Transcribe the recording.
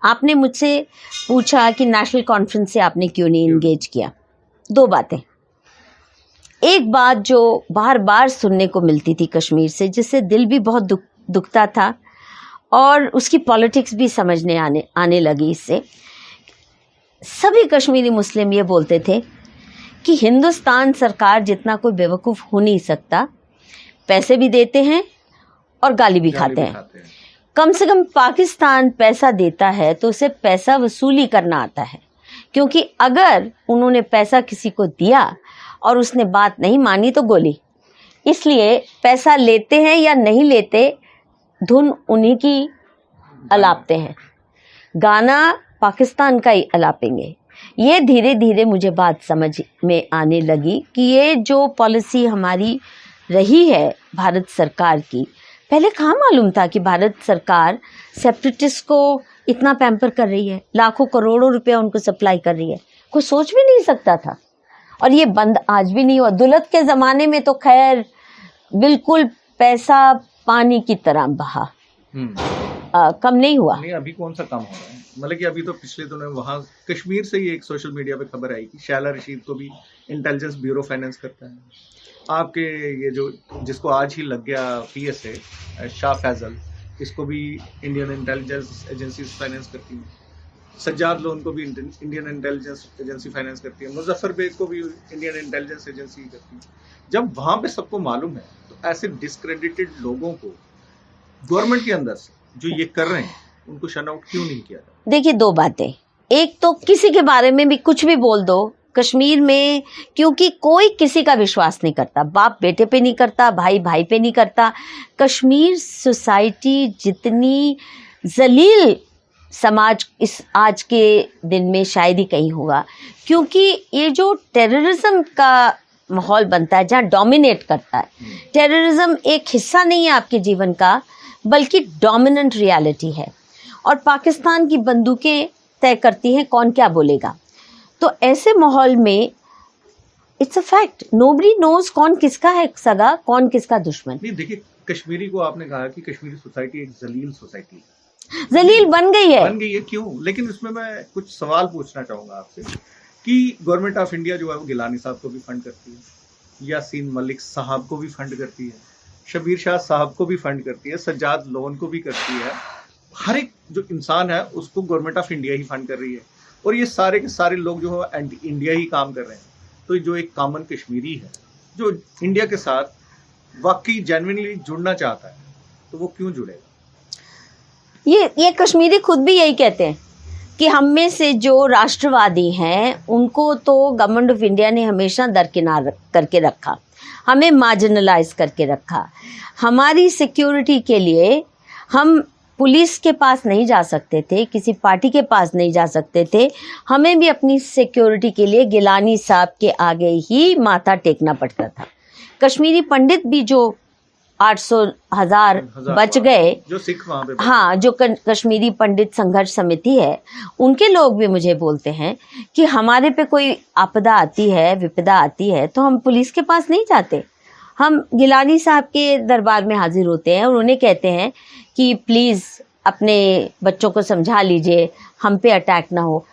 आपने मुझसे पूछा कि नेशनल कॉन्फ्रेंस से आपने क्यों नहीं इंगेज किया। दो बातें। एक बात जो बार बार सुनने को मिलती थी कश्मीर से, जिससे दिल भी बहुत दुखता था और उसकी पॉलिटिक्स भी समझने आने लगी इससे। सभी कश्मीरी मुस्लिम ये बोलते थे कि हिंदुस्तान सरकार जितना कोई बेवकूफ़ हो नहीं सकता, पैसे भी देते हैं और गाली भी खाते हैं। कम से कम पाकिस्तान पैसा देता है तो उसे पैसा वसूली करना आता है, क्योंकि अगर उन्होंने पैसा किसी को दिया और उसने बात नहीं मानी तो गोली। इसलिए पैसा लेते हैं या नहीं लेते, धुन उन्हीं की अलापते हैं, गाना पाकिस्तान का ही अलापेंगे। ये धीरे धीरे मुझे बात समझ में आने लगी कि ये जो पॉलिसी हमारी रही है भारत सरकार की, पहले कहाँ मालूम था कि भारत सरकार सेपरेटिस्ट को इतना पैम्पर कर रही है, लाखों करोड़ों रुपया उनको सप्लाई कर रही है। कोई सोच भी नहीं सकता था और ये बंद आज भी नहीं हुआ। दुलत के ज़माने में तो खैर बिल्कुल पैसा पानी की तरह बहा, कम नहीं हुआ। नहीं, अभी कौन सा कम हो रहा है? मतलब कि अभी तो पिछले दिनों में वहाँ कश्मीर से ही एक सोशल मीडिया पे खबर आई कि शैला रशीद को भी इंटेलिजेंस ब्यूरो फाइनेंस करता है। आपके ये जो जिसको आज ही लग गया PSA शाह फैजल, इसको भी इंडियन इंटेलिजेंस एजेंसी फाइनेंस करती है। सज्जाद लोन को भी इंडियन इंटेलिजेंस एजेंसी फाइनेंस करती है। मुजफ्फर बेग को भी इंडियन इंटेलिजेंस एजेंसी करती है। जब वहाँ पे सबको मालूम है तो ऐसे डिस्क्रेडिटेड लोगों को गवर्नमेंट के अंदर से जो ये कर रहे हैं उनको शट आउट क्यों नहीं किया जाता? देखिए, दो बातें। एक तो किसी के बारे में भी कुछ भी बोल दो कश्मीर में, क्योंकि कोई किसी का विश्वास नहीं करता, बाप बेटे पे नहीं करता, भाई भाई पे नहीं करता। कश्मीर सोसाइटी जितनी जलील समाज इस आज के दिन में शायद ही कहीं होगा, क्योंकि ये जो टेररिज्म का माहौल बनता है, जहाँ डोमिनेट करता है, टेररिज्म एक हिस्सा नहीं है आपके जीवन का बल्कि डोमिनेंट रियलिटी है, और पाकिस्तान की बंदूकें तय करती हैं कौन क्या बोलेगा। तो ऐसे माहौल में it's a fact, nobody knows कौन किसका है सगा, कौन किसका दुश्मन। नहीं, देखिए, कश्मीरी को आपने कहा कि कश्मीरी सोसाइटी एक जलील सोसाइटी है, जलील बन गई है। क्यों? लेकिन उसमें मैं कुछ सवाल पूछना चाहूंगा आपसे कि गवर्नमेंट ऑफ इंडिया जो है वो गिलानी साहब को भी फंड करती है, यासीन मलिक साहब को भी फंड करती है, शबीर शाह साहब को भी फंड करती है, सज्जाद लोन को भी करती है। हर एक जो इंसान है उसको government of India he fund कर रही है, और ये सारे के सारे लोग जो है एंटी इंडिया ही काम कर रहे हैं। तो जो एक कॉमन कश्मीरी है जो इंडिया के साथ वाकई जेन्युइनली जुड़ना चाहता है, तो वो क्यों जुड़ेगा? ये कश्मीरी खुद भी यही कहते हैं कि हम में से जो राष्ट्रवादी हैं उनको तो गवर्नमेंट ऑफ इंडिया ने हमेशा दरकिनार करके रखा, हमें मार्जिनलाइज करके रखा। हमारी सिक्योरिटी के लिए हम पुलिस के पास नहीं जा सकते थे, किसी पार्टी के पास नहीं जा सकते थे, हमें भी अपनी सिक्योरिटी के लिए गिलानी साहब के आगे ही माथा टेकना पड़ता था। कश्मीरी पंडित भी जो 800,000 बच गए, जो सिख वहाँ पे, हाँ, जो कश्मीरी पंडित संघर्ष समिति है, उनके लोग भी मुझे बोलते हैं कि हमारे पे कोई आपदा आती है, विपदा आती है, तो हम पुलिस के पास नहीं जाते, हम गिलानी साहब के दरबार में हाजिर होते हैं और उन्हें कहते हैं कि प्लीज़ अपने बच्चों को समझा लीजिए, हम पे अटैक ना हो।